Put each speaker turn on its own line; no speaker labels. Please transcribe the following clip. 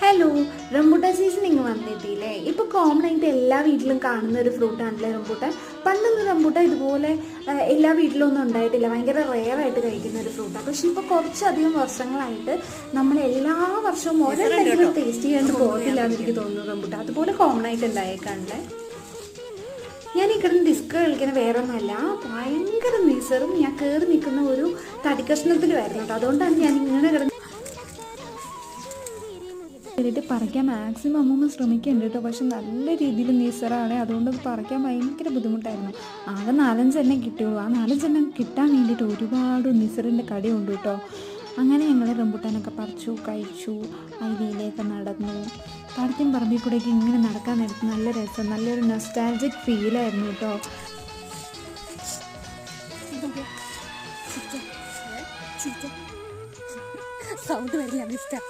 Hello, rambutan season ഇങ്ങ് വന്നെത്തിയില്ലേ. ഇപ്പോൾ common ആയിട്ട് എല്ലാ വീട്ടിലും കാണുന്ന ഒരു ഫ്രൂട്ടാണല്ലേ റംബൂട്ടാൻ. പണ്ടൊന്നും റംബൂട്ടാൻ ഇതുപോലെ എല്ലാ വീട്ടിലും ഒന്നും ഉണ്ടായിട്ടില്ല, ഭയങ്കര റെയറായിട്ട് കഴിക്കുന്ന ഒരു ഫ്രൂട്ടാണ്. പക്ഷെ ഇപ്പോൾ കുറച്ചധികം വർഷങ്ങളായിട്ട് നമ്മൾ എല്ലാ വർഷവും ഓരോരുത്തരും ടേസ്റ്റ് ചെയ്യാണ്ട് പോകത്തില്ല എന്ന് എനിക്ക് തോന്നുന്നു റംബൂട്ടാൻ. അതുപോലെ കോമൺ ആയിട്ട് ഉണ്ടായേക്കാണല്ലേ. ഞാൻ ഈ കിടന്ന് ഡിസ്ക് കളിക്കുന്ന വേറെ ഒന്നുമല്ല, ഭയങ്കര നിസറും ഞാൻ കയറി നിൽക്കുന്ന ഒരു തടിക്കഷ്ണത്തിലുമായിരുന്നു കേട്ടോ. അതുകൊണ്ടാണ് ഞാൻ ഇങ്ങനെ കിടന്ന് വേണ്ടിയിട്ട് പറിക്കാൻ മാക്സിമം അമ്മൂമ്മ ശ്രമിക്കുന്നുണ്ട് കേട്ടോ. പക്ഷെ നല്ല രീതിയിൽ നീസറാണ്, അതുകൊണ്ട് പറിക്കാൻ ഭയങ്കര ബുദ്ധിമുട്ടായിരുന്നു. ആകെ 4-5 എണ്ണം കിട്ടിയുള്ളൂ. ആ 4-5 എണ്ണം കിട്ടാൻ വേണ്ടിയിട്ട് ഒരുപാട് നിസറിൻ്റെ കടിയുണ്ട് കേട്ടോ. അങ്ങനെ ഞങ്ങൾ റംബൂട്ടാനൊക്കെ പറിച്ചു, കഴിച്ചു, അരുവിയിലേക്ക് നടന്നു. പാടത്തും പറമ്പിൽ കൂടെയൊക്കെ ഇങ്ങനെ നടക്കാൻ നേരത്ത് നല്ല രസം, നല്ലൊരു നൊസ്റ്റാൾജിക് ഫീലായിരുന്നു കേട്ടോ.
സൗണ്ട് വരില്ല മിസ്റ്റർ.